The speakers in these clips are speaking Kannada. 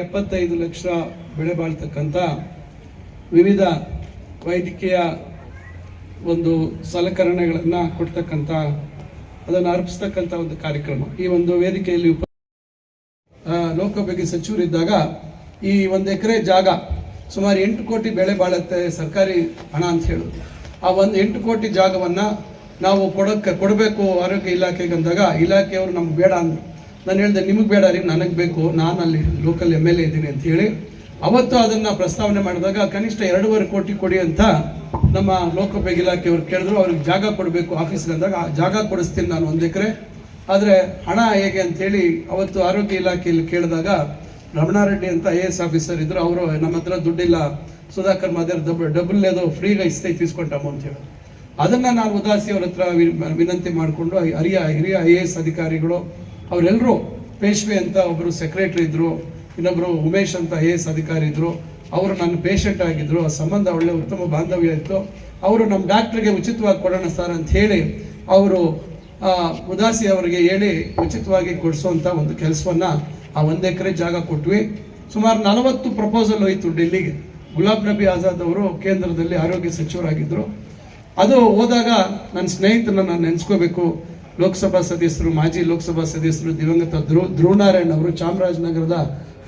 75 ಲಕ್ಷ ಬೆಳೆ ಬಾಳ್ತಕ್ಕಂಥ ವಿವಿಧ ವೈದ್ಯಕೀಯ ಒಂದು ಸಲಕರಣೆಗಳನ್ನು ಕೊಡ್ತಕ್ಕಂಥ ಅದನ್ನು ಅರ್ಪಿಸ್ತಕ್ಕಂಥ ಒಂದು ಕಾರ್ಯಕ್ರಮ. ಈ ಒಂದು ವೇದಿಕೆಯಲ್ಲಿ ಲೋಕೋಪಯೋಗಿ ಸಚಿವರಿದ್ದಾಗ ಈ 1 ಎಕರೆ ಜಾಗ ಸುಮಾರು 8 ಕೋಟಿ ಬೆಳೆ ಬಾಳುತ್ತೆ ಸರ್ಕಾರಿ ಹಣ ಅಂತ ಹೇಳೋದು. ಆ 8 ಕೋಟಿ ಜಾಗವನ್ನು ನಾವು ಕೊಡಬೇಕು ಆರೋಗ್ಯ ಇಲಾಖೆಗೆ ಅಂದಾಗ ಇಲಾಖೆಯವರು ನಮ್ಗೆ ಬೇಡ ಅಂದರು. ನಾನು ಹೇಳಿದೆ, ನಿಮಗೆ ಬೇಡ ರೀ, ನನಗೆ ಬೇಕು, ನಾನು ಅಲ್ಲಿ ಲೋಕಲ್ MLA ಇದ್ದೀನಿ ಅಂತ ಹೇಳಿ ಅವತ್ತು ಅದನ್ನು ಪ್ರಸ್ತಾವನೆ ಮಾಡಿದಾಗ ಕನಿಷ್ಠ 2.5 ಕೋಟಿ ಕೊಡಿ ಅಂತ ನಮ್ಮ ಲೋಕೋಪಯೋಗಿ ಇಲಾಖೆಯವರು ಕೇಳಿದ್ರು. ಅವ್ರಿಗೆ ಜಾಗ ಕೊಡಬೇಕು ಆಫೀಸ್ಗೆ ಅಂದಾಗ ಜಾಗ ಕೊಡಿಸ್ತೀನಿ ನಾನು 1 ಎಕರೆ, ಆದರೆ ಹಣ ಹೇಗೆ ಅಂತೇಳಿ ಅವತ್ತು ಆರೋಗ್ಯ ಇಲಾಖೆಯಲ್ಲಿ ಕೇಳಿದಾಗ ರಮಣಾರೆಡ್ಡಿ ಅಂತ IAS ಆಫೀಸರ್ ಇದ್ರು. ಅವರು ನಮ್ಮ ಹತ್ರ ದುಡ್ಡಿಲ್ಲ, ಸುಧಾಕರ್ ಮಾದೇರ್ ಡಬಲ್ ಅದು ಫ್ರೀಗೆ ಇಸ್ಕೊಂಡಮ್ಮ ಅಂತ ಹೇಳಿ ಅದನ್ನು ನಾನು ಉದಾಸಿ ಅವ್ರ ಹತ್ರ ವಿನಂತಿ ಮಾಡಿಕೊಂಡು ಹಿರಿಯ IAS ಅಧಿಕಾರಿಗಳು ಅವರೆಲ್ಲರೂ, ಪೇಶ್ವೆ ಅಂತ ಒಬ್ಬರು ಸೆಕ್ರೆಟರಿ ಇದ್ರು, ಇನ್ನೊಬ್ಬರು ಉಮೇಶ್ ಅಂತ IAS ಅಧಿಕಾರಿ ಇದ್ರು, ಅವರು ನನ್ನ ಪೇಷಂಟ್ ಆಗಿದ್ರು. ಆ ಸಂಬಂಧ ಒಳ್ಳೆ ಉತ್ತಮ ಬಾಂಧವ್ಯ ಇತ್ತು. ಅವರು ನಮ್ಮ ಡಾಕ್ಟ್ರಿಗೆ ಉಚಿತವಾಗಿ ಕೊಡೋಣ ಸರ್ ಅಂತ ಹೇಳಿ ಅವರು ಉದಾಸಿ ಅವರಿಗೆ ಹೇಳಿ ಉಚಿತವಾಗಿ ಕೊಡಿಸುವಂಥ ಒಂದು ಕೆಲಸವನ್ನು ಆ 1 ಎಕರೆ ಜಾಗ ಕೊಟ್ವಿ. ಸುಮಾರು 40 ಪ್ರಪೋಸಲ್ ಹೋಯಿತು ಡೆಲ್ಲಿಗೆ. ಗುಲಾಬ್ ನಬಿ ಆಜಾದ್ ಅವರು ಕೇಂದ್ರದಲ್ಲಿ ಆರೋಗ್ಯ ಸಚಿವರಾಗಿದ್ದರು. ಅದು ಹೋದಾಗ ನನ್ನ ಸ್ನೇಹಿತರನ್ನ ನಾನು ನೆನೆಸ್ಕೋಬೇಕು. ಲೋಕಸಭಾ ಸದಸ್ಯರು, ಮಾಜಿ ಲೋಕಸಭಾ ಸದಸ್ಯರು ದಿವಂಗತ ಧ್ರುವನಾರಾಯಣ್ ಅವರು ಚಾಮರಾಜನಗರದ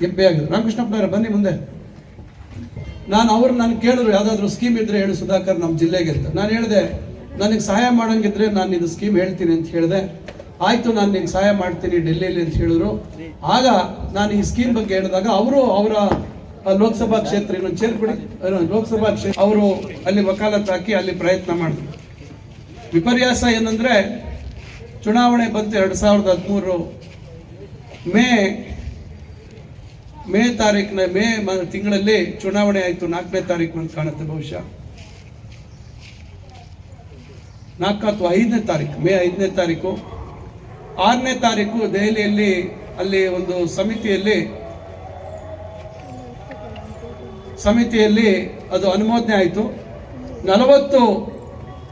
MP ಆಗಿದ್ರು. ರಾಮಕೃಷ್ಣಪ್ಪನವರ ಬನ್ನಿ ಮುಂದೆ. ನಾನು ಕೇಳಿದ್ರು, ಯಾವುದಾದ್ರೂ ಸ್ಕೀಮ್ ಇದ್ರೆ ಹೇಳು ಸುಧಾಕರ್ ನಮ್ಮ ಜಿಲ್ಲೆಗೆ ಅಂತ. ನಾನು ಹೇಳಿದೆ, ನನಗೆ ಸಹಾಯ ಮಾಡೋಂಗಿದ್ರೆ ನಾನು ಇದು ಸ್ಕೀಮ್ ಹೇಳ್ತೀನಿ ಅಂತ ಹೇಳಿದೆ. ಆಯಿತು, ನಾನು ನಿಮ್ಗೆ ಸಹಾಯ ಮಾಡ್ತೀನಿ ಡೆಲ್ಲಿಯಲ್ಲಿ ಅಂತ ಹೇಳಿದ್ರು. ಆಗ ನಾನು ಈ ಸ್ಕೀಮ್ ಬಗ್ಗೆ ಹೇಳಿದಾಗ ಅವರ ಲೋಕಸಭಾ ಕ್ಷೇತ್ರ ಇನ್ನೊಂದು ಸೇರ್ಕೊಡಿ, ಲೋಕಸಭಾ ಕ್ಷೇತ್ರ ಅವರು ಅಲ್ಲಿ ವಕಾಲತ್ ಹಾಕಿ ಅಲ್ಲಿ ಪ್ರಯತ್ನ ಮಾಡಿದ್ರು. ವಿಪರ್ಯಾಸ ಏನಂದ್ರೆ, ಚುನಾವಣೆ ಬಂತು 2013 ಮೇ ತಾರೀಕಿನ ಮೇ ತಿಂಗಳಲ್ಲಿ ಚುನಾವಣೆ ಆಯಿತು. 4ನೇ ತಾರೀಕು ಅಂತ ಕಾಣುತ್ತೆ, ಬಹುಶಃ 4 ಅಥವಾ 5ನೇ ತಾರೀಕು, ಮೇ 5ನೇ ತಾರೀಕು. 6ನೇ ತಾರೀಕು ದೆಹಲಿಯಲ್ಲಿ ಅಲ್ಲಿ ಒಂದು ಸಮಿತಿಯಲ್ಲಿ ಅದು ಅನುಮೋದನೆ ಆಯಿತು. 40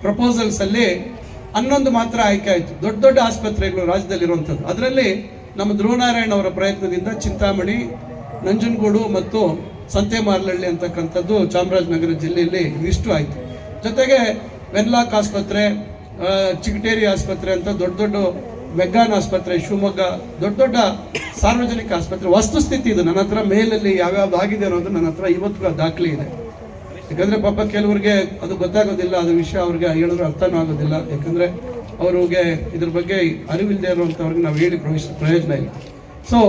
ಪ್ರಪೋಸಲ್ಸ್ ಅಲ್ಲಿ 11 ಮಾತ್ರ ಆಯ್ಕೆ ಆಯಿತು. ದೊಡ್ಡ ಆಸ್ಪತ್ರೆಗಳು ರಾಜ್ಯದಲ್ಲಿರುವಂಥದ್ದು. ಅದರಲ್ಲಿ ನಮ್ಮ ಧ್ರುವನಾರಾಯಣ್ ಅವರ ಪ್ರಯತ್ನದಿಂದ ಚಿಂತಾಮಣಿ, ನಂಜನಗೂಡು ಮತ್ತು ಸಂತೆಮಾರ್ಲಹಳ್ಳಿ ಅಂತಕ್ಕಂಥದ್ದು ಚಾಮರಾಜನಗರ ಜಿಲ್ಲೆಯಲ್ಲಿ ಇಷ್ಟು ಆಯಿತು. ಜೊತೆಗೆ ವೆನ್ಲಾಕ್ ಆಸ್ಪತ್ರೆ, ಚಿಗಟೇರಿ ಆಸ್ಪತ್ರೆ ಅಂತ ದೊಡ್ಡ ಮೆಗ್ಗಾನ್ ಆಸ್ಪತ್ರೆ, ಶಿವಮೊಗ್ಗ, ದೊಡ್ಡ ಸಾರ್ವಜನಿಕ ಆಸ್ಪತ್ರೆ. ವಸ್ತುಸ್ಥಿತಿ ಇದು ನನ್ನ ಹತ್ರ ಮೇಲಲ್ಲಿ ಯಾವ್ಯಾವ್ದು ಆಗಿದೆ ಅನ್ನೋದು ನನ್ನ ಹತ್ರ ಇವತ್ತು ದಾಖಲೆ ಇದೆ. ಯಾಕಂದ್ರೆ ಪಾಪ ಕೆಲವ್ರಿಗೆ ಅದು ಗೊತ್ತಾಗೋದಿಲ್ಲ, ಅದು ವಿಷಯ ಅವ್ರಿಗೆ ಹೇಳಿದ್ರು ಅರ್ಥನೂ ಆಗೋದಿಲ್ಲ. ಯಾಕಂದ್ರೆ ಅವ್ರಿಗೆ ಇದ್ರ ಬಗ್ಗೆ ಅರಿವಿಲ್ಲದೆ ಇರುವಂಥವ್ರಿಗೆ ನಾವು ಹೇಳಿ ಪ್ರಯೋಜನ ಇಲ್ಲ. ಸೊ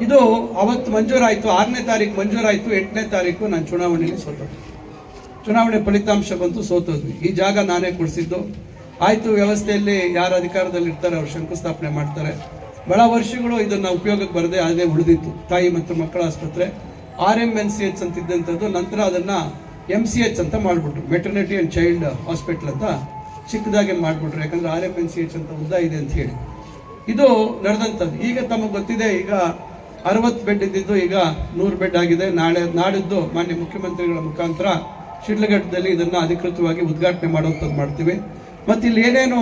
ಇದು ಅವತ್ತು ಮಂಜೂರಾಯಿತು. 6ನೇ ತಾರೀಕು ಮಂಜೂರಾಯಿತು. 8ನೇ ತಾರೀಕು ನಾನು ಚುನಾವಣೆಯಲ್ಲಿ ಸೋತೋದು. ಚುನಾವಣೆ ಫಲಿತಾಂಶ ಬಂತು, ಸೋತೋದ್ವಿ. ಈ ಜಾಗ ನಾನೇ ಕೊಡಿಸಿದ್ದು. ಆಯಿತು, ವ್ಯವಸ್ಥೆಯಲ್ಲಿ ಯಾರು ಅಧಿಕಾರದಲ್ಲಿ ಇರ್ತಾರೆ ಅವ್ರು ಶಂಕುಸ್ಥಾಪನೆ ಮಾಡ್ತಾರೆ. ಬಹಳ ವರ್ಷಗಳು ಇದನ್ನ ಉಪಯೋಗಕ್ಕೆ ಬರದೆ ಅದೇ ಉಳಿದಿತ್ತು. ತಾಯಿ ಮತ್ತು ಮಕ್ಕಳ ಆಸ್ಪತ್ರೆ RMNCH ಅಂತ ಇದ್ದಂಥದ್ದು, ನಂತರ ಅದನ್ನ MCH ಅಂತ ಮಾಡಿಬಿಟ್ರು, ಮೆಟರ್ನಿಟಿ ಅಂಡ್ ಚೈಲ್ಡ್ ಹಾಸ್ಪಿಟಲ್ ಅಂತ ಚಿಕ್ಕದಾಗಿ ಮಾಡಿಬಿಟ್ರು. ಯಾಕಂದ್ರೆ RMNCH ಅಂತ ಉದ್ದ ಇದೆ ಅಂತ ಹೇಳಿ ಇದು ನಡೆದಂಥದ್ದು. ಈಗ ತಮಗೆ ಗೊತ್ತಿದೆ, ಈಗ 60 ಬೆಡ್ ಇದ್ದಿದ್ದು ಈಗ 100 ಬೆಡ್ ಆಗಿದೆ. ನಾಡಿದ್ದು ಮಾನ್ಯ ಮುಖ್ಯಮಂತ್ರಿಗಳ ಮುಖಾಂತರ ಶಿಡ್ಲಘಟ್ಟದಲ್ಲಿ ಇದನ್ನ ಅಧಿಕೃತವಾಗಿ ಉದ್ಘಾಟನೆ ಮಾಡುವಂಥದ್ದು ಮಾಡ್ತೀವಿ. ಮತ್ತು ಇಲ್ಲಿ ಏನೇನು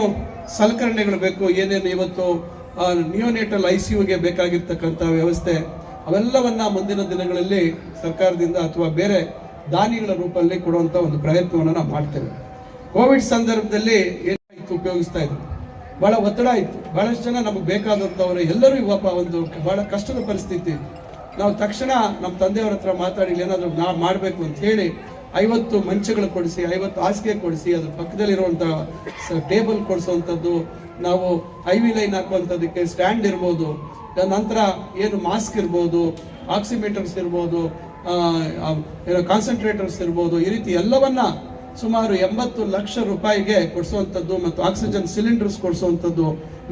ಸಲಕರಣೆಗಳು ಬೇಕು, ಏನೇನು ಇವತ್ತು ನಿಯೋನೇಟಲ್ ICUಗೆ ಬೇಕಾಗಿರ್ತಕ್ಕಂಥ ವ್ಯವಸ್ಥೆ, ಅವೆಲ್ಲವನ್ನ ಮುಂದಿನ ದಿನಗಳಲ್ಲಿ ಸರ್ಕಾರದಿಂದ ಅಥವಾ ಬೇರೆ ದಾನಿಗಳ ರೂಪದಲ್ಲಿ ಕೊಡುವಂಥ ಒಂದು ಪ್ರಯತ್ನವನ್ನು ನಾವು ಮಾಡ್ತೇವೆ. ಕೋವಿಡ್ ಸಂದರ್ಭದಲ್ಲಿ ಏನಾಯಿತು, ಉಪಯೋಗಿಸ್ತಾ ಇದ್ರು, ಬಹಳ ಒತ್ತಡ ಇತ್ತು. ಬಹಳಷ್ಟು ಜನ ನಮಗೆ ಬೇಕಾದಂಥವ್ರು ಎಲ್ಲರೂ ಇವಪ್ಪ ಒಂದು ಬಹಳ ಕಷ್ಟದ ಪರಿಸ್ಥಿತಿ. ನಾವು ತಕ್ಷಣ ನಮ್ಮ ತಂದೆಯವರ ಹತ್ರ ಮಾತಾಡಿ ಏನಾದರೂ ನಾವು ಮಾಡಬೇಕು ಅಂತ ಹೇಳಿ 50 ಮಂಚಗಳು ಕೊಡಿಸಿ, 50 ಹಾಸಿಗೆ ಕೊಡಿಸಿ, ಅದ್ರ ಪಕ್ಕದಲ್ಲಿರುವಂಥ ಟೇಬಲ್ ಕೊಡಿಸುವಂಥದ್ದು, ನಾವು IV ಲೈನ್ ಹಾಕುವಂಥದ್ದಕ್ಕೆ ಸ್ಟ್ಯಾಂಡ್ ಇರ್ಬೋದು, ನಂತರ ಏನು ಮಾಸ್ಕ್ ಇರ್ಬೋದು, ಆಕ್ಸಿಮೀಟರ್ಸ್ ಇರ್ಬೋದು, ಕಾನ್ಸಂಟ್ರೇಟರ್ಸ್ ಇರ್ಬೋದು, ಈ ರೀತಿ ಎಲ್ಲವನ್ನ ಸುಮಾರು 80 ಲಕ್ಷ ರೂಪಾಯಿಗೆ ಕೊಡಿಸುವಂಥದ್ದು, ಮತ್ತು ಆಕ್ಸಿಜನ್ ಸಿಲಿಂಡರ್ಸ್ ಕೊಡಿಸುವಂಥದ್ದು,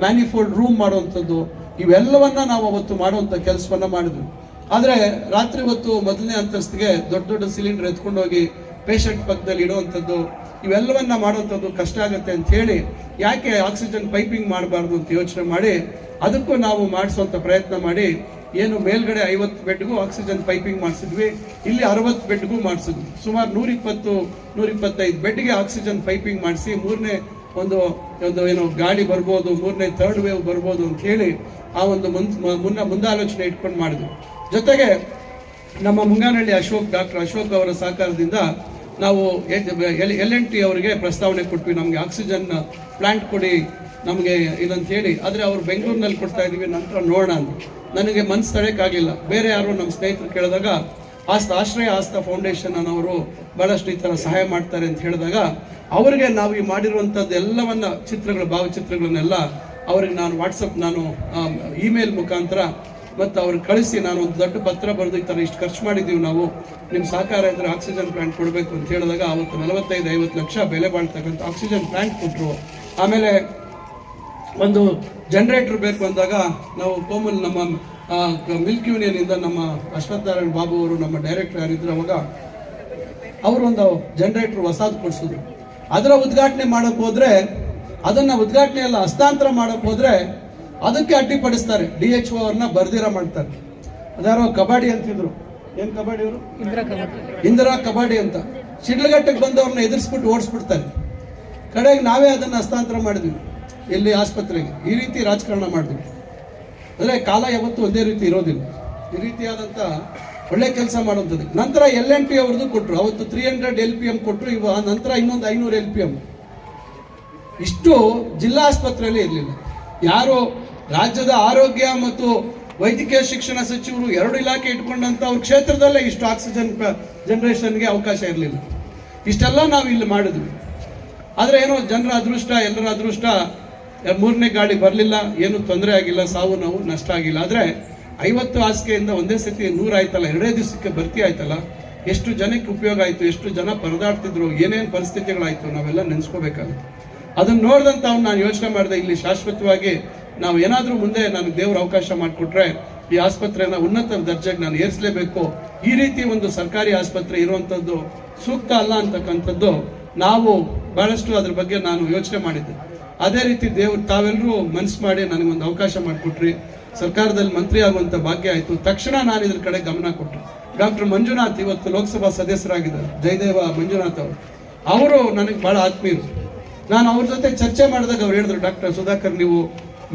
ಮ್ಯಾನಿಫೋಲ್ಡ್ ರೂಮ್ ಮಾಡುವಂಥದ್ದು, ಇವೆಲ್ಲವನ್ನ ನಾವು ಅವತ್ತು ಮಾಡುವಂಥ ಕೆಲಸವನ್ನ ಮಾಡಿದ್ವಿ. ಆದರೆ ರಾತ್ರಿ ಹೊತ್ತು 1ನೇ ಅಂತಸ್ತಿಗೆ ದೊಡ್ಡ ಸಿಲಿಂಡರ್ ಎತ್ಕೊಂಡು ಹೋಗಿ ಪೇಷಂಟ್ ಪಕ್ಕದಲ್ಲಿ ಇಡುವಂಥದ್ದು, ಇವೆಲ್ಲವನ್ನ ಮಾಡುವಂಥದ್ದು ಕಷ್ಟ ಆಗುತ್ತೆ ಅಂತ ಹೇಳಿ ಯಾಕೆ ಆಕ್ಸಿಜನ್ ಪೈಪಿಂಗ್ ಮಾಡಬಾರ್ದು ಅಂತ ಯೋಚನೆ ಮಾಡಿ ಅದಕ್ಕೂ ನಾವು ಮಾಡಿಸುವಂಥ ಪ್ರಯತ್ನ ಮಾಡಿ ಏನು ಮೇಲ್ಗಡೆ 50 ಬೆಡ್ಗೂ ಆಕ್ಸಿಜನ್ ಪೈಪಿಂಗ್ ಮಾಡಿಸಿದ್ವಿ, ಇಲ್ಲಿ 60 ಬೆಡ್ಗೂ ಮಾಡಿಸಿದ್ವಿ. ಸುಮಾರು 120-125 ಬೆಡ್ಗೆ ಆಕ್ಸಿಜನ್ ಪೈಪಿಂಗ್ ಮಾಡಿಸಿ 3ನೇ ಒಂದು ಒಂದು ಏನು ಗಾಡಿ ಬರ್ಬೋದು, ಮೂರನೇ ಥರ್ಡ್ ವೇವ್ ಬರ್ಬೋದು ಅಂತ ಹೇಳಿ ಆ ಒಂದು ಮುಂದಾಲೋಚನೆ ಇಟ್ಕೊಂಡು ಮಾಡಿದ್ವಿ. ಜೊತೆಗೆ ನಮ್ಮ ಮುಂಗಾನಹಳ್ಳಿ ಡಾಕ್ಟರ್ ಅಶೋಕ್ ಅವರ ಸಹಕಾರದಿಂದ ನಾವು LNT ಅವರಿಗೆ ಪ್ರಸ್ತಾವನೆ ಕೊಟ್ವಿ, ನಮಗೆ ಆಕ್ಸಿಜನ್ ಪ್ಲಾಂಟ್ ಕೊಡಿ ನಮಗೆ ಇದಂತ ಹೇಳಿ. ಆದರೆ ಅವರು ಬೆಂಗಳೂರಿನಲ್ಲಿ ಕೊಡ್ತಾ ಇದ್ದೀವಿ, ನಂತರ ನೋಡೋಣ ಅಂತ. ನನಗೆ ಮನಸ್ಸು ತಡೆಯೋಕ್ಕಾಗಲಿಲ್ಲ. ಬೇರೆ ಯಾರು ನಮ್ಮ ಸ್ನೇಹಿತರು ಕೇಳಿದಾಗ ಆಶ್ರಯ ಆಸ್ತಾ ಫೌಂಡೇಶನ್ ಅನ್ನೋರು ಭಾಳಷ್ಟು ಈ ಥರ ಸಹಾಯ ಮಾಡ್ತಾರೆ ಅಂತ ಹೇಳಿದಾಗ ಅವರಿಗೆ ನಾವು ಈ ಮಾಡಿರುವಂಥದ್ದು ಎಲ್ಲವನ್ನ ಭಾವಚಿತ್ರಗಳನ್ನೆಲ್ಲ ಅವ್ರಿಗೆ ನಾನು ಇಮೇಲ್ ಮುಖಾಂತರ ಮತ್ತು ಅವ್ರಿಗೆ ಕಳಿಸಿ ನಾನು ಒಂದು ದೊಡ್ಡ ಪತ್ರ ಬರೆದು ಈ ಥರ ಇಷ್ಟು ಖರ್ಚು ಮಾಡಿದ್ದೀವಿ, ನಾವು ನಿಮ್ಮ ಸಹಕಾರ ಇದ್ದರೆ ಆಕ್ಸಿಜನ್ ಪ್ಲಾಂಟ್ ಕೊಡಬೇಕು ಅಂತ ಹೇಳಿದಾಗ ಅವತ್ತು 45-50 ಲಕ್ಷ ಬೆಲೆ ಬಾಳ್ತಕ್ಕಂಥ ಆಕ್ಸಿಜನ್ ಪ್ಲಾಂಟ್ ಕೊಟ್ಟರು. ಆಮೇಲೆ ಒಂದು ಜನರೇಟರ್ ಬೇಕು ಅಂದಾಗ ನಾವು ಕೋಮಲ್ ನಮ್ಮ ಮಿಲ್ಕ್ ಯೂನಿಯನಿಂದ ನಮ್ಮ ಅಶ್ವತ್ಥನಾರಾಯಣ ಬಾಬು ಅವರು ನಮ್ಮ ಡೈರೆಕ್ಟರ್ ಯಾರಿದ್ರು ಅವಾಗ ಅವರೊಂದು ಜನರೇಟರ್ ಹೊಸದು ಕೊಡಿಸಿದ್ರು. ಅದರ ಉದ್ಘಾಟನೆ ಮಾಡೋಕೆ ಹೋದ್ರೆ ಅದನ್ನ ಉದ್ಘಾಟನೆ ಎಲ್ಲ ಹಸ್ತಾಂತರ ಮಾಡೋಕೆ ಹೋದ್ರೆ ಅದಕ್ಕೆ ಅಡ್ಡಿಪಡಿಸ್ತಾರೆ. DHO ಅವ್ರನ್ನ ಬರ್ದಿರ ಮಾಡ್ತಾರೆ. ಅದಾರೋ ಕಬಡ್ಡಿ ಅಂತಿದ್ರು, ಏನ್ ಕಬಡ್ಡಿ ಅವರು ಇಂದಿರಾ ಕಬಡ್ಡಿ ಅಂತ ಶಿಡ್ಲಘಟ್ಟಕ್ಕೆ ಬಂದವ್ರನ್ನ ಎದುರಿಸ್ಬಿಟ್ಟು ಓಡಿಸ್ಬಿಡ್ತಾರೆ. ಕಡೆಗೆ ನಾವೇ ಅದನ್ನ ಹಸ್ತಾಂತರ ಮಾಡಿದ್ವಿ ಇಲ್ಲಿ ಆಸ್ಪತ್ರೆಗೆ. ಈ ರೀತಿ ರಾಜಕಾರಣ ಮಾಡಿದ್ವಿ. ಅಂದ್ರೆ ಕಾಲ ಯಾವತ್ತೂ ಒಂದೇ ರೀತಿ ಇರೋದಿಲ್ಲ. ಈ ರೀತಿಯಾದಂತ ಒಳ್ಳೆ ಕೆಲಸ ಮಾಡುವಂಥದ್ದು. ನಂತರ LNT ಅವ್ರದ್ದು ಕೊಟ್ಟರು. ಅವತ್ತು 300 LPM ಕೊಟ್ಟರು. ಇವ ನಂತರ ಇನ್ನೊಂದು 500 LPM. ಇಷ್ಟು ಜಿಲ್ಲಾ ಆಸ್ಪತ್ರೆಯಲ್ಲಿ ಇರಲಿಲ್ಲ. ಯಾರು ರಾಜ್ಯದ ಆರೋಗ್ಯ ಮತ್ತು ವೈದ್ಯಕೀಯ ಶಿಕ್ಷಣ ಸಚಿವರು 2 ಇಲಾಖೆ ಇಟ್ಕೊಂಡಂತ ಅವ್ರ ಕ್ಷೇತ್ರದಲ್ಲೇ ಇಷ್ಟು ಆಕ್ಸಿಜನ್ ಜನರೇಷನ್ಗೆ ಅವಕಾಶ ಇರಲಿಲ್ಲ. ಇಷ್ಟೆಲ್ಲ ನಾವು ಇಲ್ಲಿ ಮಾಡಿದ್ವಿ. ಆದರೆ ಏನೋ ಜನರ ಅದೃಷ್ಟ, ಎಲ್ಲರ ಅದೃಷ್ಟ, 3ನೇ ಗಾಡಿ ಬರಲಿಲ್ಲ, ಏನು ತೊಂದರೆ ಆಗಿಲ್ಲ, ಸಾವು ನೋವು ನಷ್ಟ ಆಗಿಲ್ಲ. ಆದರೆ 50 ಹಾಸಿಗೆಯಿಂದ ಒಂದೇ ಸತಿ 100 ಆಯ್ತಲ್ಲ, 2 ದಿವಸಕ್ಕೆ ಭರ್ತಿ ಆಯ್ತಲ್ಲ, ಎಷ್ಟು ಜನಕ್ಕೆ ಉಪಯೋಗ ಆಯಿತು, ಎಷ್ಟು ಜನ ಪರದಾಡ್ತಿದ್ರು, ಏನೇನು ಪರಿಸ್ಥಿತಿಗಳಾಯಿತು ನಾವೆಲ್ಲ ನೆನೆಸ್ಕೋಬೇಕಾಗುತ್ತೆ. ಅದನ್ನು ನೋಡಿದಂತ ನಾನು ಯೋಚನೆ ಮಾಡಿದೆ, ಇಲ್ಲಿ ಶಾಶ್ವತವಾಗಿ ನಾವು ಏನಾದರೂ ಮುಂದೆ ನನಗೆ ದೇವರು ಅವಕಾಶ ಮಾಡಿಕೊಟ್ರೆ ಈ ಆಸ್ಪತ್ರೆನ ಉನ್ನತ ದರ್ಜೆಗೆ ನಾನು ಏರಿಸಲೇಬೇಕು. ಈ ರೀತಿ ಒಂದು ಸರ್ಕಾರಿ ಆಸ್ಪತ್ರೆ ಇರುವಂಥದ್ದು ಸೂಕ್ತ ಅಲ್ಲ ಅಂತಕ್ಕಂಥದ್ದು ನಾವು ಬಹಳಷ್ಟು ಅದ್ರ ಬಗ್ಗೆ ನಾನು ಯೋಚನೆ ಮಾಡಿದ್ದೆ. ಅದೇ ರೀತಿ ದೇವರು ತಾವೆಲ್ಲರೂ ಮನಸ್ಸು ಮಾಡಿ ನನಗೊಂದು ಅವಕಾಶ ಮಾಡಿಕೊಟ್ರಿ. ಸರ್ಕಾರದಲ್ಲಿ ಮಂತ್ರಿ ಆಗುವಂಥ ಭಾಗ್ಯ ಆಯಿತು. ತಕ್ಷಣ ನಾನು ಇದ್ರ ಕಡೆ ಗಮನ ಕೊಟ್ಟೆ. ಡಾಕ್ಟರ್ ಮಂಜುನಾಥ್ ಇವತ್ತು ಲೋಕಸಭಾ ಸದಸ್ಯರಾಗಿದ್ದಾರೆ, ಜಯದೇವ ಮಂಜುನಾಥ್ ಅವರು ನನಗೆ ಬಹಳ ಆತ್ಮೀಯರು. ನಾನು ಅವ್ರ ಜೊತೆ ಚರ್ಚೆ ಮಾಡಿದಾಗ ಅವ್ರು ಹೇಳಿದ್ರು, ಡಾಕ್ಟರ್ ಸುಧಾಕರ್, ನೀವು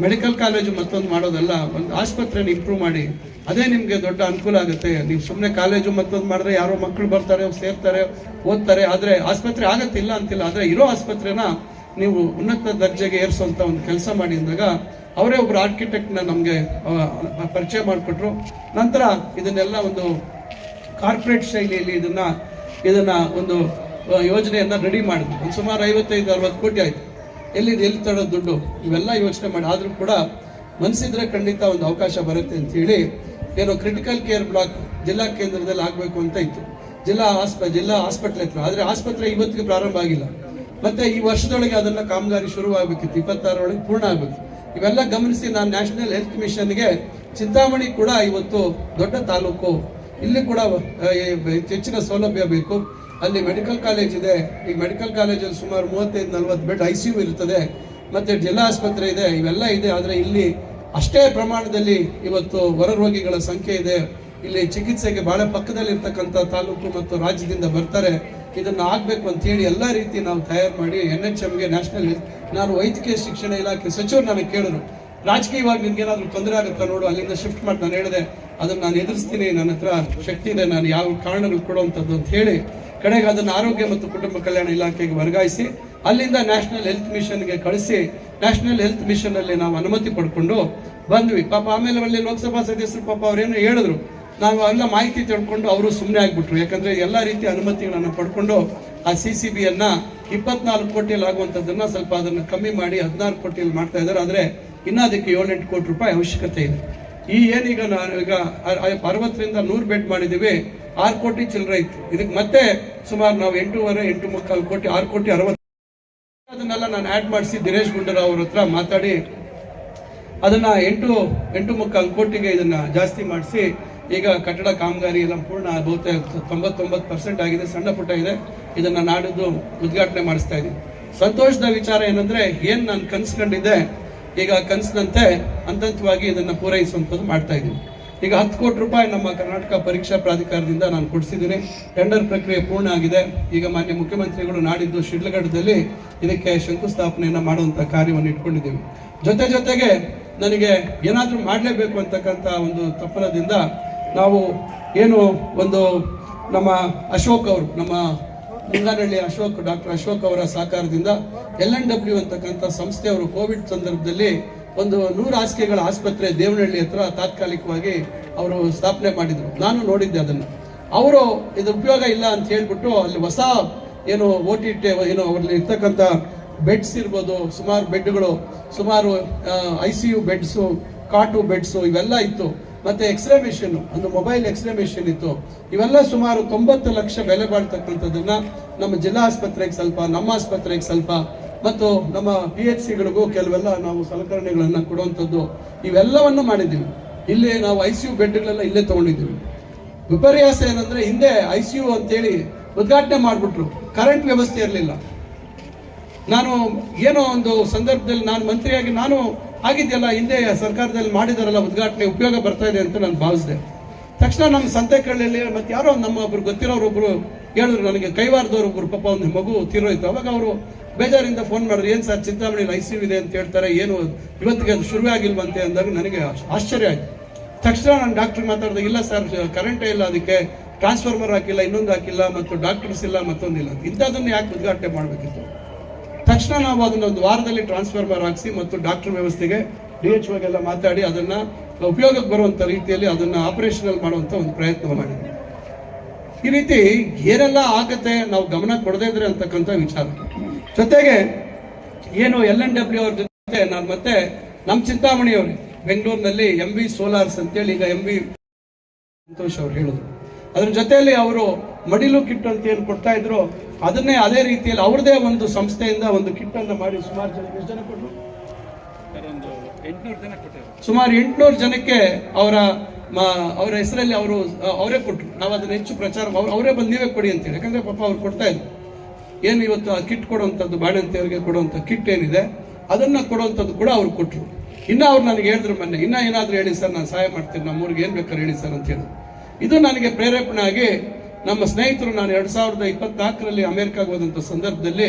ಮೆಡಿಕಲ್ ಕಾಲೇಜು ಮತ್ತೊಂದು ಮಾಡೋದಲ್ಲ, ಒಂದು ಆಸ್ಪತ್ರೆನ ಇಂಪ್ರೂವ್ ಮಾಡಿ, ಅದೇ ನಿಮಗೆ ದೊಡ್ಡ ಅನುಕೂಲ ಆಗುತ್ತೆ. ನೀವು ಸುಮ್ಮನೆ ಕಾಲೇಜು ಮತ್ತೊಂದು ಮಾಡಿದ್ರೆ ಯಾರೋ ಮಕ್ಕಳು ಬರ್ತಾರೆ, ಸೇರ್ತಾರೆ, ಓದ್ತಾರೆ, ಆದರೆ ಆಸ್ಪತ್ರೆ ಆಗತ್ತಿಲ್ಲ ಅಂತಿಲ್ಲ. ಆದರೆ ಇರೋ ಆಸ್ಪತ್ರೆನ ನೀವು ಉನ್ನತ ದರ್ಜೆಗೆ ಏರಿಸುವಂತ ಒಂದು ಕೆಲಸ ಮಾಡಿ ಅಂದಾಗ ಅವರೇ ಒಬ್ರು ಆರ್ಕಿಟೆಕ್ಟ್ನ ನಮಗೆ ಪರಿಚಯ ಮಾಡಿಕೊಟ್ರು. ನಂತರ ಇದನ್ನೆಲ್ಲ ಒಂದು ಕಾರ್ಪೊರೇಟ್ ಶೈಲಿಯಲ್ಲಿ ಇದನ್ನ ಒಂದು ಯೋಜನೆಯನ್ನ ರೆಡಿ ಮಾಡಿದ್ವಿ. ಒಂದು ಸುಮಾರು 55-60 ಕೋಟಿ ಆಯ್ತು. ಎಲ್ಲಿ ತಡೋದು ದುಡ್ಡು, ಇವೆಲ್ಲ ಯೋಚನೆ ಮಾಡಿ. ಆದ್ರೂ ಕೂಡ ಮನಸ್ಸಿದ್ರೆ ಖಂಡಿತ ಒಂದು ಅವಕಾಶ ಬರುತ್ತೆ ಅಂತ ಹೇಳಿ ಏನೋ ಕ್ರಿಟಿಕಲ್ ಕೇರ್ ಬ್ಲಾಕ್ ಜಿಲ್ಲಾ ಕೇಂದ್ರದಲ್ಲಿ ಆಗಬೇಕು ಅಂತ ಇತ್ತು, ಜಿಲ್ಲಾ ಹಾಸ್ಪಿಟಲ್ ಹತ್ರ. ಆದರೆ ಆಸ್ಪತ್ರೆ ಇವತ್ತಿಗೆ ಪ್ರಾರಂಭ ಆಗಿಲ್ಲ. ಮತ್ತೆ ಈ ವರ್ಷದೊಳಗೆ ಅದನ್ನ ಕಾಮಗಾರಿ ಶುರು ಆಗಬೇಕಿತ್ತು, 26ರೊಳಗೆ ಪೂರ್ಣ ಆಗಬೇಕು. ಇವೆಲ್ಲ ಗಮನಿಸಿ ನಾನು ನ್ಯಾಷನಲ್ ಹೆಲ್ತ್ ಮಿಷನ್ಗೆ ಚಿಂತಾಮಣಿ ಕೂಡ ಇವತ್ತು ದೊಡ್ಡ ತಾಲೂಕು, ಇಲ್ಲಿ ಕೂಡ ಹೆಚ್ಚಿನ ಸೌಲಭ್ಯ ಬೇಕು. ಅಲ್ಲಿ ಮೆಡಿಕಲ್ ಕಾಲೇಜ್ ಇದೆ. ಈ ಮೆಡಿಕಲ್ ಕಾಲೇಜಲ್ಲಿ ಸುಮಾರು 35-40 ಬೆಡ್ ICU ಇರ್ತದೆ. ಮತ್ತೆ ಜಿಲ್ಲಾ ಆಸ್ಪತ್ರೆ ಇದೆ, ಇವೆಲ್ಲ ಇದೆ. ಆದರೆ ಇಲ್ಲಿ ಅಷ್ಟೇ ಪ್ರಮಾಣದಲ್ಲಿ ಇವತ್ತು ಹೊರ ರೋಗಿಗಳ ಸಂಖ್ಯೆ ಇದೆ. ಇಲ್ಲಿ ಚಿಕಿತ್ಸೆಗೆ ಬಹಳ ಪಕ್ಕದಲ್ಲಿ ಇರ್ತಕ್ಕಂಥ ತಾಲೂಕು ಮತ್ತು ರಾಜ್ಯದಿಂದ ಬರ್ತಾರೆ. ಇದನ್ನ ಆಗ್ಬೇಕು ಅಂತ ಹೇಳಿ ಎಲ್ಲ ರೀತಿ ನಾವು ತಯಾರು ಮಾಡಿ NHMಗೆ ನ್ಯಾಷನಲ್ ಹೆಲ್ತ್, ನಾನು ವೈದ್ಯಕೀಯ ಶಿಕ್ಷಣ ಇಲಾಖೆ ಸಚಿವರು ನನಗೆ ಕೇಳಿದ್ರು, ರಾಜಕೀಯವಾಗಿ ನಿನ್ಗೇನಾದ್ರೂ ತೊಂದರೆ ಆಗುತ್ತಾ ನೋಡು, ಅಲ್ಲಿಂದ ಶಿಫ್ಟ್ ಮಾಡಿ. ನಾನು ಹೇಳಿದೆ, ಅದನ್ನ ನಾನು ಎದುರಿಸ್ತೀನಿ, ನನ್ನ ಹತ್ರ ಶಕ್ತಿ ಇದೆ, ನಾನು ಯಾವ ಕಾರಣಗಳು ಕೊಡುವಂಥದ್ದು ಅಂತ ಹೇಳಿ ಕಡೆಗೆ ಅದನ್ನು ಆರೋಗ್ಯ ಮತ್ತು ಕುಟುಂಬ ಕಲ್ಯಾಣ ಇಲಾಖೆಗೆ ವರ್ಗಾಯಿಸಿ ಅಲ್ಲಿಂದ ನ್ಯಾಷನಲ್ ಹೆಲ್ತ್ ಮಿಷನ್ಗೆ ಕಳಿಸಿ ನ್ಯಾಷನಲ್ ಹೆಲ್ತ್ ಮಿಷನ್ ಅಲ್ಲಿ ನಾವು ಅನುಮತಿ ಪಡ್ಕೊಂಡು ಬಂದ್ವಿ. ಪಾಪ ಆಮೇಲೆ ಅಲ್ಲಿ ಲೋಕಸಭಾ ಸದಸ್ಯರು ಪಾಪ ಅವ್ರೇನು ಹೇಳಿದ್ರು, ನಾವು ಎಲ್ಲ ಮಾಹಿತಿ ತಿಳ್ಕೊಂಡು ಅವರು ಸುಮ್ಮನೆ ಆಗ್ಬಿಟ್ರು. ಯಾಕಂದ್ರೆ ಎಲ್ಲ ರೀತಿಯ ಅನುಮತಿಗಳನ್ನು ಪಡ್ಕೊಂಡು ಆ CCBಯನ್ನ 24 ಕೋಟಿಯಲ್ಲಿ ಆಗುವಂಥದ್ದನ್ನ ಸ್ವಲ್ಪ ಅದನ್ನು ಕಮ್ಮಿ ಮಾಡಿ 16 ಕೋಟಿಯಲ್ಲಿ ಮಾಡ್ತಾ ಇದ್ದಾರೆ. ಆದರೆ ಇನ್ನೂ ಅದಕ್ಕೆ 7-8 ಕೋಟಿ ರೂಪಾಯಿ ಅವಶ್ಯಕತೆ ಇದೆ. ಈ ಏನೀಗ ಈಗ 60ರಿಂದ 100 ಬೆಡ್ ಮಾಡಿದ್ದೀವಿ, 6 ಕೋಟಿ ಚಿಲ್ಲರೆ ಇತ್ತು. ಇದಕ್ಕೆ ಮತ್ತೆ ಸುಮಾರು ನಾವು 8.25 ಕೋಟಿ, 6 ಕೋಟಿ 60. ಅದನ್ನೆಲ್ಲ ನಾನು ಆ್ಯಡ್ ಮಾಡಿಸಿ ದಿನೇಶ್ ಗುಂಡೂರಾವ್ ಅವ್ರ ಹತ್ರ ಮಾತಾಡಿ ಅದನ್ನ 8.25 ಕೋಟಿಗೆ ಇದನ್ನ ಜಾಸ್ತಿ ಮಾಡಿಸಿ ಈಗ ಕಟ್ಟಡ ಕಾಮಗಾರಿ ಎಲ್ಲ ಪೂರ್ಣ ಬಹುತೇಕ 99% ಆಗಿದೆ. ಸಣ್ಣ ಪುಟ್ಟ ಇದೆ. ಇದನ್ನ ನಾಡಿದ್ದು ಉದ್ಘಾಟನೆ ಮಾಡಿಸ್ತಾ ಇದ್ದೀನಿ. ಸಂತೋಷದ ವಿಚಾರ ಏನಂದ್ರೆ, ಏನ್ ನಾನು ಕನ್ಸ್ಕೊಂಡಿದ್ದೆ ಈಗ ಕನಸಿನಂತೆ ಹಂತವಾಗಿ ಇದನ್ನ ಪೂರೈಸುವಂಥದ್ದು ಮಾಡ್ತಾ ಇದ್ದೀನಿ. ಈಗ 10 ಕೋಟಿ ರೂಪಾಯಿ ನಮ್ಮ ಕರ್ನಾಟಕ ಪರೀಕ್ಷಾ ಪ್ರಾಧಿಕಾರದಿಂದ ನಾನು ಕೊಡಿಸಿದ್ದೀನಿ. ಟೆಂಡರ್ ಪ್ರಕ್ರಿಯೆ ಪೂರ್ಣ ಆಗಿದೆ. ಈಗ ಮಾನ್ಯ ಮುಖ್ಯಮಂತ್ರಿಗಳು ನಾಡಿದ್ದು ಶಿಡ್ಲಘಟ್ಟದಲ್ಲಿ ಇದಕ್ಕೆ ಶಂಕುಸ್ಥಾಪನೆಯನ್ನು ಮಾಡುವಂಥ ಕಾರ್ಯವನ್ನು ಇಟ್ಕೊಂಡಿದ್ದೀವಿ. ಜೊತೆಗೆ ನನಗೆ ಏನಾದರೂ ಮಾಡಲೇಬೇಕು ಅಂತಕ್ಕಂಥ ಒಂದು ತಪ್ಪಲದಿಂದ ನಾವು ಏನು ಒಂದು ನಮ್ಮ ಅಶೋಕ್ ಅವರು, ನಮ್ಮ ಮುಂಗಾನಹಳ್ಳಿ ಅಶೋಕ್, ಡಾಕ್ಟರ್ ಅಶೋಕ್ ಅವರ ಸಹಕಾರದಿಂದ LNW ಅಂತಕ್ಕಂಥ ಸಂಸ್ಥೆಯವರು ಕೋವಿಡ್ ಸಂದರ್ಭದಲ್ಲಿ ಒಂದು 100 ಹಾಸಿಗೆಗಳ ಆಸ್ಪತ್ರೆ ದೇವನಹಳ್ಳಿ ಹತ್ರ ತಾತ್ಕಾಲಿಕವಾಗಿ ಅವರು ಸ್ಥಾಪನೆ ಮಾಡಿದ್ರು. ನಾನು ನೋಡಿದ್ದೆ ಅದನ್ನು. ಅವರು ಇದು ಉಪಯೋಗ ಇಲ್ಲ ಅಂತ ಹೇಳ್ಬಿಟ್ಟು ಅಲ್ಲಿ ಹೊಸ ಏನು OTT ಏನು ಅವರಲ್ಲಿ ಇರ್ತಕ್ಕಂಥ ಬೆಡ್ಸ್ ಇರ್ಬೋದು, ಸುಮಾರು ಬೆಡ್ಗಳು, ಸುಮಾರು ICU ಬೆಡ್ಸು, ಕಾಟು ಬೆಡ್ಸು ಇವೆಲ್ಲ ಇತ್ತು. ಮತ್ತೆ ಎಕ್ಸ್ರೇ ಮೆಷಿನ್, ಒಂದು ಮೊಬೈಲ್ ಎಕ್ಸ್ರೇ ಮೆಷಿನ್ ಇತ್ತು. ಇವೆಲ್ಲ ಸುಮಾರು 90 ಲಕ್ಷ ಬೆಲೆ ಬಾಳ್ತಕ್ಕಂಥದ್ದನ್ನ ನಮ್ಮ ಜಿಲ್ಲಾ ಆಸ್ಪತ್ರೆಗೆ ಸ್ವಲ್ಪ, ನಮ್ಮ ಆಸ್ಪತ್ರೆಗೆ ಸ್ವಲ್ಪ, ಮತ್ತು ನಮ್ಮ PHCಗಳಿಗೂ ಕೆಲವೆಲ್ಲ ನಾವು ಸಲಕರಣೆಗಳನ್ನ ಕೊಡುವಂಥದ್ದು ಇವೆಲ್ಲವನ್ನು ಮಾಡಿದ್ದೀವಿ. ಇಲ್ಲಿ ನಾವು ICU ಬೆಡ್ಗಳೆಲ್ಲ ಇಲ್ಲೇ ತಗೊಂಡಿದ್ದೀವಿ. ವಿಪರ್ಯಾಸ ಏನಂದ್ರೆ ಹಿಂದೆ ICU ಅಂತೇಳಿ ಉದ್ಘಾಟನೆ ಮಾಡಿಬಿಟ್ರು, ಕರೆಂಟ್ ವ್ಯವಸ್ಥೆ ಇರಲಿಲ್ಲ. ನಾನು ಏನೋ ಒಂದು ಸಂದರ್ಭದಲ್ಲಿ ನಾನು ಮಂತ್ರಿಯಾಗಿ ನಾನು ಆಗಿದೆಯಲ್ಲ, ಹಿಂದೆ ಸರ್ಕಾರದಲ್ಲಿ ಮಾಡಿದಾರಲ್ಲ ಉದ್ಘಾಟನೆ, ಉಪಯೋಗ ಬರ್ತಾ ಇದೆ ಅಂತ ನಾನು ಭಾವಿಸಿದೆ. ತಕ್ಷಣ ನಮ್ಮ ಸಂತೆಕಳ್ಳಿಯಲ್ಲಿ ಮತ್ತೆ ಯಾರೋ ನಮ್ಮ ಒಬ್ರು ಗೊತ್ತಿರೋರೊಬ್ರು ಹೇಳಿದ್ರು ನನಗೆ, ಕೈವಾರದವ್ರೊಬ್ರು, ಪಾಪ ಒಂದು ಮಗು ತೀರೋಯ್ತು. ಅವಾಗ ಅವರು ಬೇಜಾರಿಂದ ಫೋನ್ ಮಾಡಿದ್ರು, ಏನು ಸರ್ ಚಿಂತಾಮಣಿಯಲ್ಲಿ ICU ಇದೆ ಅಂತ ಹೇಳ್ತಾರೆ, ಏನು ಇವತ್ತಿಗೆ ಅದು ಶುರುವೇ ಆಗಿಲ್ವಂತೆ ಅಂದಾಗ ನನಗೆ ಆಶ್ಚರ್ಯ ಆಯ್ತು. ತಕ್ಷಣ ನಾನು ಡಾಕ್ಟರ್ ಮಾತಾಡಿದಾಗ, ಇಲ್ಲ ಸರ್ ಕರೆಂಟೇ ಇಲ್ಲ, ಅದಕ್ಕೆ ಟ್ರಾನ್ಸ್ಫಾರ್ಮರ್ ಹಾಕಿಲ್ಲ, ಇನ್ನೊಂದು ಹಾಕಿಲ್ಲ, ಮತ್ತು ಡಾಕ್ಟರ್ಸ್ ಇಲ್ಲ, ಮತ್ತೊಂದಿಲ್ಲ, ಇಂಥದನ್ನು ಯಾಕೆ ಉದ್ಘಾಟನೆ ಮಾಡಬೇಕಿತ್ತು. ತಕ್ಷಣ ನಾವು ಅದನ್ನ ಒಂದು ವಾರದಲ್ಲಿ ಟ್ರಾನ್ಸ್ಫಾರ್ಮರ್ ಹಾಕಿಸಿ ಮತ್ತು ಡಾಕ್ಟರ್ ವ್ಯವಸ್ಥೆಗೆ DHO ಗೆಲ್ಲ ಮಾತಾಡಿ ಅದನ್ನ ಉಪಯೋಗಕ್ಕೆ ಬರುವಂತ ರೀತಿಯಲ್ಲಿ ಅದನ್ನ ಆಪರೇಷನಲ್ ಮಾಡುವಂತ ಒಂದು ಪ್ರಯತ್ನ ಮಾಡಿದ್ವಿ. ಈ ರೀತಿ ಏನೆಲ್ಲ ಆಗತ್ತೆ ನಾವು ಗಮನ ಕೊಡದೇ ಇದ್ರೆ ಅಂತಕ್ಕಂಥ ವಿಚಾರ. ಜೊತೆಗೆ ಏನು LNW ಅವ್ರ ಜೊತೆ ನಾನು ಮತ್ತೆ ನಮ್ಮ ಚಿಂತಾಮಣಿಯವ್ರಿಗೆ ಬೆಂಗಳೂರಿನಲ್ಲಿ MV ಸೋಲಾರ್ಸ್ ಅಂತೇಳಿ, ಈಗ MV ಸಂತೋಷ್ ಅವ್ರು ಹೇಳಿದ್ರು, ಅದ್ರ ಜೊತೆಯಲ್ಲಿ ಅವರು ಮಡಿಲು ಕಿಟ್ ಅಂತ ಏನು ಕೊಡ್ತಾ ಇದ್ರು, ಅದನ್ನೇ ಅದೇ ರೀತಿಯಲ್ಲಿ ಅವ್ರದೇ ಒಂದು ಸಂಸ್ಥೆಯಿಂದ ಒಂದು ಕಿಟ್ ಅನ್ನು ಮಾಡಿ ಸುಮಾರು ಜನ, ಎಷ್ಟು ಜನ ಕೊಟ್ಟರು? ಸುಮಾರು 800 ಜನಕ್ಕೆ ಅವರ ಹೆಸರಲ್ಲಿ ಅವರೇ ಕೊಟ್ಟರು. ನಾವು ಅದನ್ನ ಹೆಚ್ಚು ಪ್ರಚಾರ ಅವರೇ ಬಂದು ನೀವೇ ಕೊಡಿ ಅಂತೇಳಿ, ಯಾಕಂದ್ರೆ ಪಾಪ ಅವ್ರು ಕೊಡ್ತಾ ಇದ್ರು. ಏನು ಇವತ್ತು ಆ ಕಿಟ್ ಕೊಡುವಂಥದ್ದು, ಬಾಣಂತಿಯವರಿಗೆ ಕೊಡುವಂಥ ಕಿಟ್ ಏನಿದೆ ಅದನ್ನ ಕೊಡುವಂಥದ್ದು ಕೂಡ ಅವ್ರು ಕೊಟ್ಟರು. ಇನ್ನು ಅವ್ರು ನನಗೆ ಹೇಳಿದ್ರು ಮೊನ್ನೆ, ಇನ್ನ ಏನಾದರೂ ಹೇಳಿ ಸರ್, ನಾನು ಸಹಾಯ ಮಾಡ್ತೀನಿ, ನಮ್ಮೂರಿಗೆ ಏನ್ ಬೇಕಾದ್ರೆ ಹೇಳಿ ಸರ್ ಅಂತ ಹೇಳಿದ್ರು. ಇದು ನನಗೆ ಪ್ರೇರೇಪಣೆ ಆಗಿ ನಮ್ಮ ಸ್ನೇಹಿತರು, ನಾನು 2024ರಲ್ಲಿ ಅಮೆರಿಕಾಗೆ ಹೋದಂಥ ಸಂದರ್ಭದಲ್ಲಿ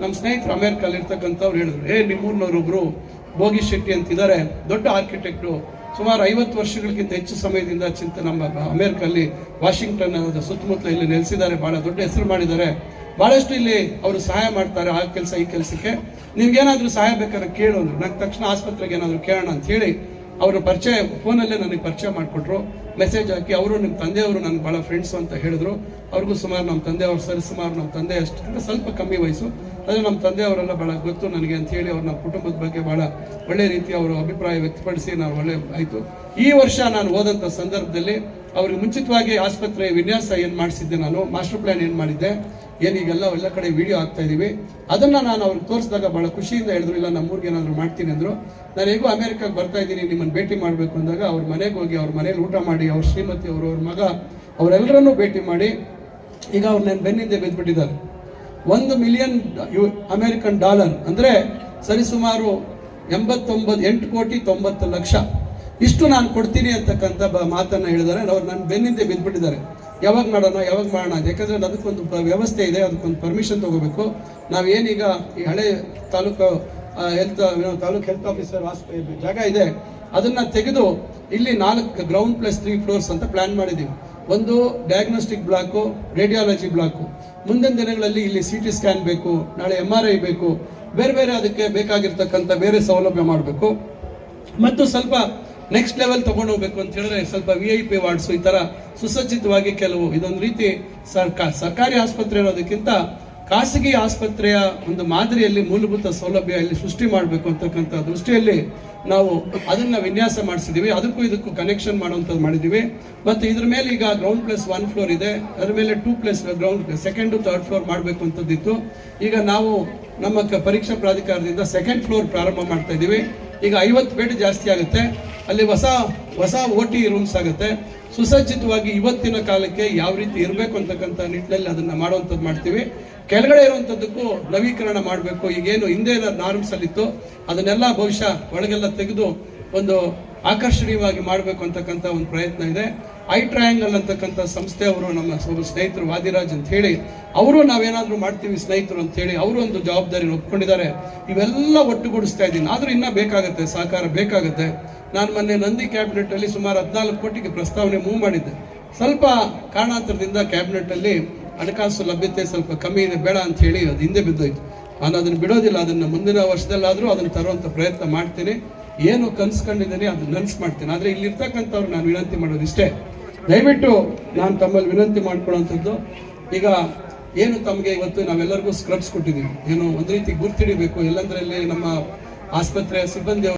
ನಮ್ಮ ಸ್ನೇಹಿತರು ಅಮೆರಿಕಲ್ಲಿ ಇರ್ತಕ್ಕಂಥವ್ರು ಹೇಳಿದ್ರು, ನಿಮ್ಮೂರಿನವರೊಬ್ರು ಭೋಗಿ ಶೆಟ್ಟಿ ಅಂತಿದ್ದಾರೆ, ದೊಡ್ಡ ಆರ್ಕಿಟೆಕ್ಟು, ಸುಮಾರು 50 ವರ್ಷಗಳಿಗಿಂತ ಹೆಚ್ಚು ಸಮಯದಿಂದ ನಮ್ಮ ಅಮೆರಿಕಲ್ಲಿ ವಾಷಿಂಗ್ಟನ್ ಸುತ್ತಮುತ್ತಲ ಇಲ್ಲಿ ನೆಲೆಸಿದ್ದಾರೆ, ಬಹಳ ದೊಡ್ಡ ಹೆಸರು ಮಾಡಿದ್ದಾರೆ, ಬಹಳಷ್ಟು ಇಲ್ಲಿ ಅವರು ಸಹಾಯ ಮಾಡ್ತಾರೆ ಆ ಕೆಲಸ ಈ ಕೆಲಸಕ್ಕೆ, ನಿಮ್ಗೇನಾದ್ರೂ ಸಹಾಯ ಬೇಕಾದ್ರೆ ಕೇಳು ಅಂದ್ರು. ನಂಗೆ ತಕ್ಷಣ ಆಸ್ಪತ್ರೆಗೆ ಏನಾದ್ರು ಕೇಳೋಣ ಅಂತ ಹೇಳಿ ಅವರು ಪರಿಚಯ, ಫೋನಲ್ಲೇ ನನಗೆ ಪರಿಚಯ ಮಾಡಿಕೊಟ್ರು, ಮೆಸೇಜ್ ಹಾಕಿ. ಅವರು ನಿಮ್ಮ ತಂದೆಯವರು ನನಗೆ ಭಾಳ ಫ್ರೆಂಡ್ಸು ಅಂತ ಹೇಳಿದ್ರು. ಅವ್ರಿಗೂ ಸುಮಾರು ನಮ್ಮ ತಂದೆಯವರು ಸುಮಾರು ನಮ್ಮ ತಂದೆ ಅಷ್ಟು ಸ್ವಲ್ಪ ಕಮ್ಮಿ ವಯಸ್ಸು, ಆದರೆ ನಮ್ಮ ತಂದೆಯವರೆಲ್ಲ ಭಾಳ ಗೊತ್ತು ನನಗೆ ಅಂತ ಹೇಳಿ ಅವ್ರು ನಮ್ಮ ಕುಟುಂಬದ ಬಗ್ಗೆ ಭಾಳ ಒಳ್ಳೆ ರೀತಿ ಅವರು ಅಭಿಪ್ರಾಯ ವ್ಯಕ್ತಪಡಿಸಿ ನಾವು ಒಳ್ಳೆ ಆಯಿತು. ಈ ವರ್ಷ ನಾನು ಹೋದಂಥ ಸಂದರ್ಭದಲ್ಲಿ ಅವ್ರಿಗೆ ಮುಂಚಿತವಾಗಿ ಆಸ್ಪತ್ರೆ ವಿನ್ಯಾಸ ಏನು ಮಾಡಿಸಿದ್ದೆ, ನಾನು ಮಾಸ್ಟರ್ ಪ್ಲಾನ್ ಏನು ಮಾಡಿದ್ದೆ, ಏನೀಗೆಲ್ಲ ಎಲ್ಲ ಕಡೆ ವಿಡಿಯೋ ಆಗ್ತಾ ಇದೀವಿ, ಅದನ್ನ ನಾನು ಅವ್ರಿಗೆ ತೋರಿಸಿದಾಗ ಬಹಳ ಖುಷಿಯಿಂದ ಹೇಳಿದ್ರು, ಇಲ್ಲ ನಮ್ಮೂರಿಗೆ ಏನಾದ್ರು ಮಾಡ್ತೀನಿ ಅಂದ್ರು. ನಾನು ಹೇಗೂ ಅಮೆರಿಕಾಗೆ ಬರ್ತಾ ಇದ್ದೀನಿ, ನಿಮ್ಮನ್ನು ಭೇಟಿ ಮಾಡಬೇಕು ಅಂದಾಗ ಅವ್ರ ಮನೆಗೆ ಹೋಗಿ ಅವ್ರ ಮನೇಲಿ ಊಟ ಮಾಡಿ, ಅವ್ರ ಶ್ರೀಮತಿ ಅವರು, ಅವ್ರ ಮಗ, ಅವರೆಲ್ಲರನ್ನೂ ಭೇಟಿ ಮಾಡಿ ಈಗ ಅವ್ರು ನನ್ನ ಬೆನ್ನಿಂದೆ ಬಿದ್ದುಬಿಟ್ಟಿದ್ದಾರೆ. $1 ಮಿಲಿಯನ್ ಅಮೆರಿಕನ್ ಡಾಲರ್ ಅಂದ್ರೆ ಸರಿಸುಮಾರು 8 ಕೋಟಿ 90 ಲಕ್ಷ ಇಷ್ಟು ನಾನು ಕೊಡ್ತೀನಿ ಅಂತಕ್ಕಂಥ ಮಾತನ್ನ ಹೇಳಿದ್ದಾರೆ. ಅವ್ರು ನನ್ನ ಬೆನ್ನಿಂದೆ ಬಿದ್ದುಬಿಟ್ಟಿದ್ದಾರೆ. ಯಾವಾಗ ಮಾಡೋಣ ಯಾಕಂದ್ರೆ ಅದಕ್ಕೊಂದು ವ್ಯವಸ್ಥೆ ಇದೆ, ಅದಕ್ಕೊಂದು ಪರ್ಮಿಷನ್ ತಗೋಬೇಕು. ನಾವೇನೀಗ ಈ ಹಳೆ ತಾಲೂಕು ಹೆಲ್ತ್ ಆಫೀಸರ್ ಜಾಗ ಇದೆ, ಅದನ್ನ ತೆಗೆದು ಇಲ್ಲಿ 4 ಗ್ರೌಂಡ್ ಪ್ಲಸ್ 3 ಫ್ಲೋರ್ಸ್ ಅಂತ ಪ್ಲಾನ್ ಮಾಡಿದ್ದೀವಿ. ಒಂದು ಡಯಾಗ್ನೋಸ್ಟಿಕ್ ಬ್ಲಾಕು, ರೇಡಿಯಾಲಜಿ ಬ್ಲಾಕು, ಮುಂದಿನ ದಿನಗಳಲ್ಲಿ ಇಲ್ಲಿ CT ಸ್ಕ್ಯಾನ್ ಬೇಕು, ನಾಳೆ MRI ಬೇಕು, ಬೇರೆ ಅದಕ್ಕೆ ಬೇಕಾಗಿರ್ತಕ್ಕಂಥ ಬೇರೆ ಸೌಲಭ್ಯ ಮಾಡಬೇಕು. ಮತ್ತು ಸ್ವಲ್ಪ ನೆಕ್ಸ್ಟ್ ಲೆವೆಲ್ ತಗೊಂಡು ಹೋಗ್ಬೇಕು ಅಂತ ಹೇಳಿದ್ರೆ ಸ್ವಲ್ಪ VIP ವಾರ್ಡ್ಸ್, ಈ ತರ ಸುಸಜ್ಜಿತವಾಗಿ ಕೆಲವು, ಇದೊಂದು ರೀತಿ ಸರ್ಕಾರಿ ಆಸ್ಪತ್ರೆ ಇರೋದಕ್ಕಿಂತ ಖಾಸಗಿ ಆಸ್ಪತ್ರೆಯ ಒಂದು ಮಾದರಿಯಲ್ಲಿ ಮೂಲಭೂತ ಸೌಲಭ್ಯ ಇಲ್ಲಿ ಸೃಷ್ಟಿ ಮಾಡಬೇಕು ಅಂತಕ್ಕಂಥ ದೃಷ್ಟಿಯಲ್ಲಿ ನಾವು ಅದನ್ನ ವಿನ್ಯಾಸ ಮಾಡಿಸಿದೀವಿ. ಅದಕ್ಕೂ ಇದಕ್ಕೂ ಕನೆಕ್ಷನ್ ಮಾಡುವಂಥದ್ದು ಮಾಡಿದೀವಿ. ಮತ್ತು ಇದ್ರ ಮೇಲೆ ಈಗ ಗ್ರೌಂಡ್ ಪ್ಲಸ್ 1 ಫ್ಲೋರ್ ಇದೆ, ಅದ್ರ ಮೇಲೆ 2 plus ground second 3rd floor ಮಾಡಬೇಕು ಅಂತದ್ದಿತ್ತು. ಈಗ ನಾವು ನಮ್ಮ ಪರೀಕ್ಷಾ ಪ್ರಾಧಿಕಾರದಿಂದ 2nd ಫ್ಲೋರ್ ಪ್ರಾರಂಭ ಮಾಡ್ತಾ ಇದೀವಿ. ಈಗ 50 ಬೆಡ್ ಜಾಸ್ತಿ ಆಗುತ್ತೆ, ಅಲ್ಲಿ ಹೊಸ OT ರೂಮ್ಸ್ ಆಗುತ್ತೆ. ಸುಸಜ್ಜಿತವಾಗಿ ಇವತ್ತಿನ ಕಾಲಕ್ಕೆ ಯಾವ ರೀತಿ ಇರಬೇಕು ಅಂತಕ್ಕಂಥ ನಿಟ್ಟಿನಲ್ಲಿ ಅದನ್ನ ಮಾಡುವಂಥದ್ದು ಮಾಡ್ತೀವಿ. ಕೆಳಗಡೆ ಇರುವಂಥದ್ದಕ್ಕೂ ನವೀಕರಣ ಮಾಡಬೇಕು. ಈಗೇನು ಹಿಂದೆ ನಾರ್ಮ್ಸ್ ಅಲ್ಲಿತ್ತು ಅದನ್ನೆಲ್ಲ ಬಹುಶಃ ಒಳಗೆಲ್ಲ ತೆಗೆದು ಒಂದು ಆಕರ್ಷಣೀಯವಾಗಿ ಮಾಡಬೇಕು ಅಂತಕ್ಕಂಥ ಒಂದು ಪ್ರಯತ್ನ ಇದೆ. ಐ ಟ್ರಯಾಂಗಲ್ ಅಂತಕ್ಕಂಥ ಸಂಸ್ಥೆ ಅವರು ನಮ್ಮ ಸ್ನೇಹಿತರು ವಾದಿರಾಜ್ ಅಂತ ಹೇಳಿ ಅವರು ನಾವೇನಾದ್ರೂ ಮಾಡ್ತೀವಿ ಸ್ನೇಹಿತರು ಅಂತ ಹೇಳಿ ಅವರು ಒಂದು ಜವಾಬ್ದಾರಿ ಒಪ್ಕೊಂಡಿದ್ದಾರೆ. ಇವೆಲ್ಲ ಒಟ್ಟುಗೂಡಿಸ್ತಾ ಇದ್ದೀನಿ. ಆದ್ರೂ ಇನ್ನೂ ಬೇಕಾಗುತ್ತೆ, ಸಹಕಾರ ಬೇಕಾಗುತ್ತೆ. ನಾನು ಮೊನ್ನೆ ನಂದಿ ಕ್ಯಾಬಿನೆಟ್ ಅಲ್ಲಿ ಸುಮಾರು 14 ಕೋಟಿಗೆ ಪ್ರಸ್ತಾವನೆ ಮೂವ್ ಮಾಡಿದ್ದೆ. ಸ್ವಲ್ಪ ಕಾರಣಾಂತರದಿಂದ ಕ್ಯಾಬಿನೆಟ್ ಅಲ್ಲಿ ಹಣಕಾಸು ಲಭ್ಯತೆ ಸ್ವಲ್ಪ ಕಮ್ಮಿ ಇದೆ, ಬೇಡ ಅಂತ ಹೇಳಿ ಅದು ಹಿಂದೆ ಬಿದ್ದೋಯ್ತು. ನಾನು ಅದನ್ನು ಬಿಡೋದಿಲ್ಲ. ಅದನ್ನು ಮುಂದಿನ ವರ್ಷದಲ್ಲಾದರೂ ಅದನ್ನು ತರುವಂಥ ಪ್ರಯತ್ನ ಮಾಡ್ತೀನಿ. ಏನು ಕನ್ಸ್ಕೊಂಡಿದ್ದೀನಿ ಅದನ್ನ ನನಸು ಮಾಡ್ತೀನಿ. ಆದರೆ ಇಲ್ಲಿರ್ತಕ್ಕಂಥವ್ರು ನಾನು ವಿನಂತಿ ಮಾಡೋದು ಇಷ್ಟೇ, ದಯವಿಟ್ಟು ನಾನು ತಮ್ಮಲ್ಲಿ ವಿನಂತಿ ಮಾಡ್ಕೊಳ್ಳೋಂಥದ್ದು, ಈಗ ಏನು ತಮಗೆ ಇವತ್ತು ನಾವೆಲ್ಲರಿಗೂ ಸ್ಕ್ರಬ್ಸ್ ಕೊಟ್ಟಿದ್ದೀವಿ, ಏನು ಒಂದು ರೀತಿ ಗುರ್ತಿಡಿಬೇಕು. ಎಲ್ಲಂದ್ರಲ್ಲಿ ನಮ್ಮ ಆಸ್ಪತ್ರೆಯ ಸಿಬ್ಬಂದಿ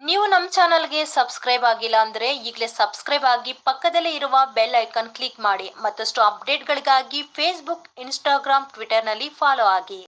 ನೀವು ನಮ್ಮ ಚಾನಲ್ಗೆ ಸಬ್ಸ್ಕ್ರೈಬ್ ಆಗಿಲ್ಲ ಅಂದ್ರೆ ಈಗಲೇ ಸಬ್ಸ್ಕ್ರೈಬ್ ಆಗಿ ಪಕ್ಕದಲ್ಲೇ ಇರುವ ಬೆಲ್ ಐಕಾನ್ ಕ್ಲಿಕ್ ಮಾಡಿ. ಮತ್ತಷ್ಟು ಅಪ್ಡೇಟ್ಗಳಿಗಾಗಿ ಫೇಸ್ಬುಕ್, ಇನ್ಸ್ಟಾಗ್ರಾಮ್, ಟ್ವಿಟರ್ನಲ್ಲಿ ಫಾಲೋ ಆಗಿ.